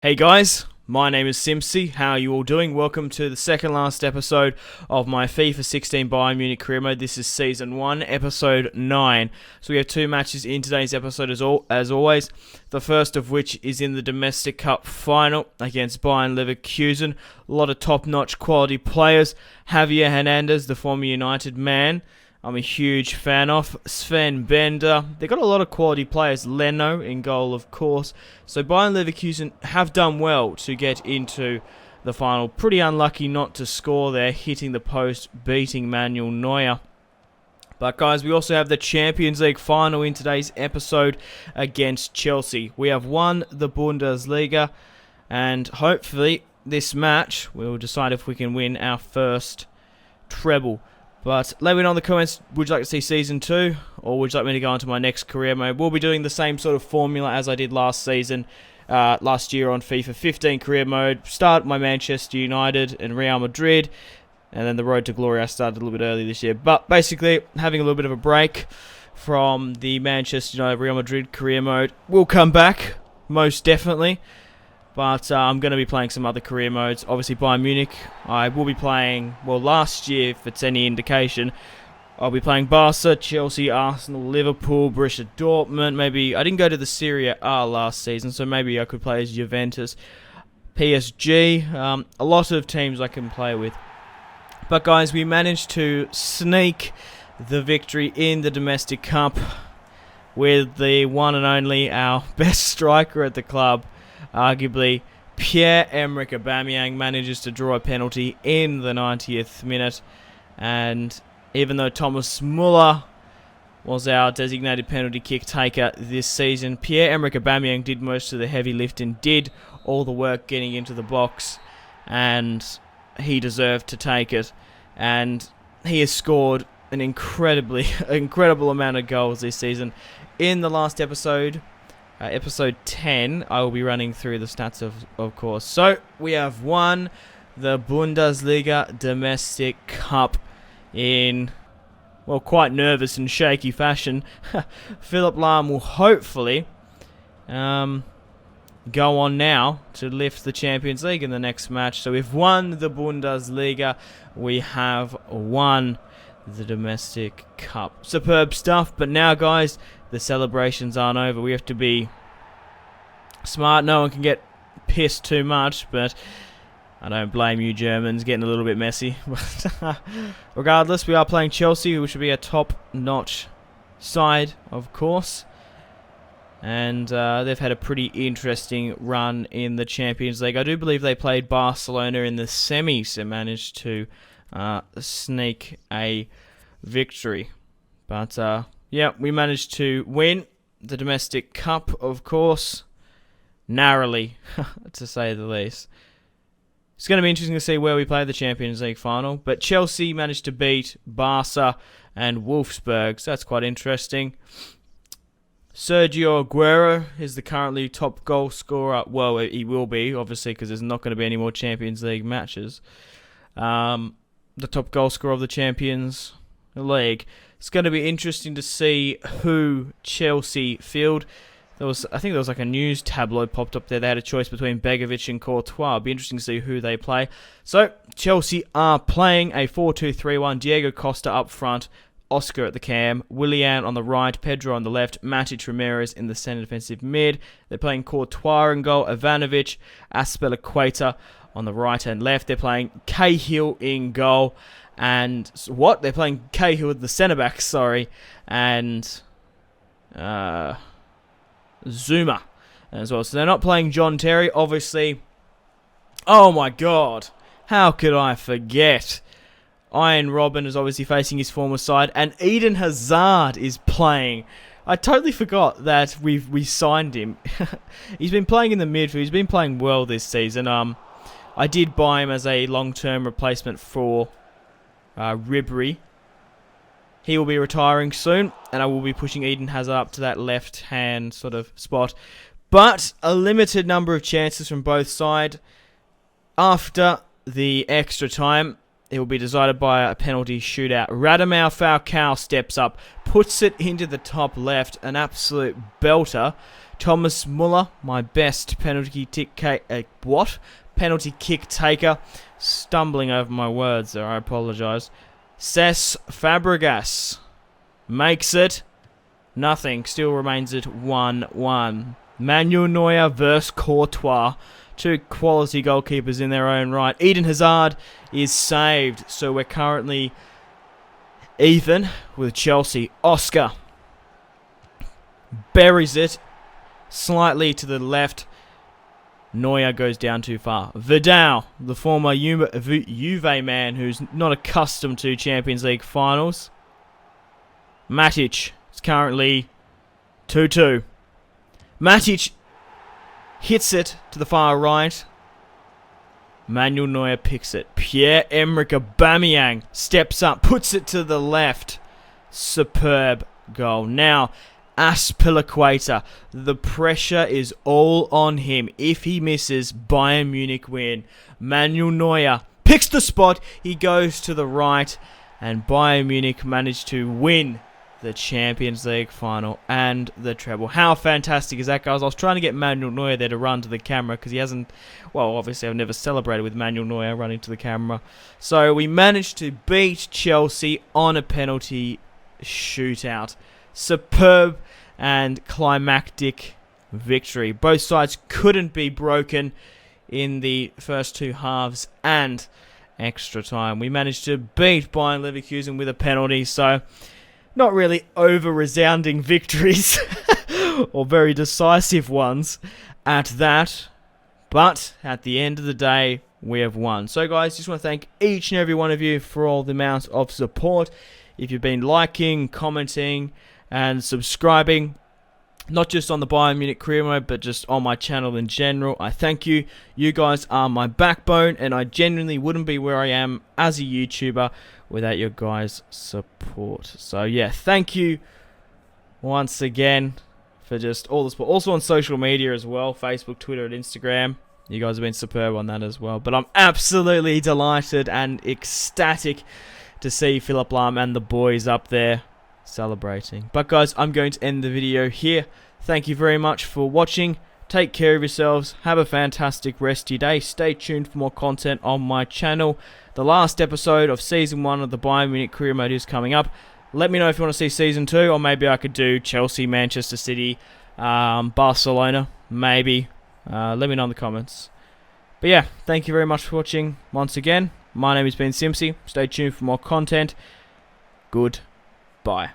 Hey guys, my name is Simpzy. How are you all doing? Welcome to the second last episode of my FIFA 16 Bayern Munich career mode. This is Season 1, Episode 9. So we have two matches in today's episode as always. The first of which is in the Domestic Cup final against Bayern Leverkusen. A lot of top-notch quality players. Javier Hernandez, the former United man, I'm a huge fan of. Sven Bender. They've got a lot of quality players. Leno in goal, of course. So Bayern Leverkusen have done well to get into the final. Pretty unlucky not to score there, hitting the post, beating Manuel Neuer. But guys, we also have the Champions League final in today's episode against Chelsea. We have won the Bundesliga, and hopefully this match will decide if we can win our first treble. But let me know in the comments, would you like to see Season 2, or would you like me to go on to my next career mode? We'll be doing the same sort of formula as I did last season, last year on FIFA 15 career mode. Start my Manchester United and Real Madrid, and then the road to glory I started a little bit early this year. But basically, having a little bit of a break from the Manchester United Real Madrid career mode. We'll come back, most definitely. But I'm going to be playing some other career modes. Obviously, Bayern Munich, I will be playing, well, last year, if it's any indication, I'll be playing Barca, Chelsea, Arsenal, Liverpool, Borussia Dortmund. Maybe, I didn't go to the Serie A last season, so maybe I could play as Juventus, PSG. A lot of teams I can play with. But guys, we managed to sneak the victory in the Domestic Cup with the one and only, our best striker at the club. Arguably, Pierre-Emerick Aubameyang manages to draw a penalty in the 90th minute, and even though Thomas Muller was our designated penalty kick taker this season, Pierre-Emerick Aubameyang did most of the heavy lifting, did all the work getting into the box, and he deserved to take it, and he has scored an incredible amount of goals this season. In the last episode, episode 10, I will be running through the stats of course. So, we have won the Bundesliga Domestic Cup in, well, quite nervous and shaky fashion. Philipp Lahm will hopefully go on now to lift the Champions League in the next match. So, we've won the Bundesliga. We have won the Domestic Cup. Superb stuff. But now, guys, the celebrations aren't over. We have to be smart. No one can get pissed too much, but I don't blame you Germans, getting a little bit messy. Regardless, we are playing Chelsea, which should be a top-notch side, of course. And they've had a pretty interesting run in the Champions League. I do believe they played Barcelona in the semis and managed to sneak a victory. But yeah, we managed to win the Domestic Cup, of course, narrowly, to say the least. It's going to be interesting to see where we play the Champions League final, but Chelsea managed to beat Barca and Wolfsburg, so that's quite interesting. Sergio Aguero is the currently top goal scorer. Well, he will be, obviously, because there's not going to be any more Champions League matches. The top goal scorer of the Champions League. It's going to be interesting to see who Chelsea field. I think there was like a news tabloid popped up there. They had a choice between Begovic and Courtois. It'll be interesting to see who they play. So, Chelsea are playing a 4-2-3-1. Diego Costa up front, Oscar at the cam, Willian on the right, Pedro on the left, Matic Ramirez in the centre defensive mid. They're playing Courtois in goal, Ivanovic, Azpilicueta on the right and left. They're playing Cahill in goal. And what? They're playing Cahill with the centre-back, and Zuma as well. So they're not playing John Terry, obviously. Oh my god, how could I forget? Ian Robben is obviously facing his former side, and Eden Hazard is playing. I totally forgot that we signed him. He's been playing in the midfield. He's been playing well this season. I did buy him as a long-term replacement for Ribery. He will be retiring soon, and I will be pushing Eden Hazard up to that left-hand sort of spot. But a limited number of chances from both sides. After the extra time, it will be decided by a penalty shootout. Radamel Falcao steps up, puts it into the top left, an absolute belter Thomas Muller, my best penalty kick taker. Stumbling over my words there, I apologise. Cesc Fabregas makes it nothing. Still remains at 1-1. Manuel Neuer versus Courtois. Two quality goalkeepers in their own right. Eden Hazard is saved. So we're currently even with Chelsea. Oscar buries it slightly to the left. Neuer goes down too far. Vidal, the former Juve man who's not accustomed to Champions League finals. Matic is currently 2-2. Matic hits it to the far right. Manuel Neuer picks it. Pierre-Emerick Aubameyang steps up, puts it to the left. Superb goal. Now, Aspilicueta, the pressure is all on him. If he misses, Bayern Munich win. Manuel Neuer picks the spot. He goes to the right, and Bayern Munich managed to win the Champions League final and the treble. How fantastic is that, guys? I was trying to get Manuel Neuer there to run to the camera because he hasn't... Well, obviously I've never celebrated with Manuel Neuer running to the camera. So we managed to beat Chelsea on a penalty shootout. Superb and climactic victory. Both sides couldn't be broken in the first two halves and extra time. We managed to beat Bayern Leverkusen with a penalty, so not really over-resounding victories or very decisive ones at that, but at the end of the day, we have won. So guys, just want to thank each and every one of you for all the amount of support. If you've been liking, commenting, and subscribing, not just on the Bayern Munich career mode, but just on my channel in general, I thank you. You guys are my backbone, and I genuinely wouldn't be where I am as a YouTuber without your guys' support. So yeah, thank you once again for just all the support. Also on social media as well, Facebook, Twitter, and Instagram. You guys have been superb on that as well. But I'm absolutely delighted and ecstatic to see Philipp Lahm and the boys up there celebrating. But guys, I'm going to end the video here. Thank you very much for watching. Take care of yourselves. Have a fantastic rest of your day. Stay tuned for more content on my channel. The last episode of Season 1 of the Bayern Munich Career Mode is coming up. Let me know if you want to see Season 2, or maybe I could do Chelsea, Manchester City, Barcelona, maybe. Let me know in the comments. But yeah, thank you very much for watching once again. My name has been Simpzy. Stay tuned for more content. Goodbye.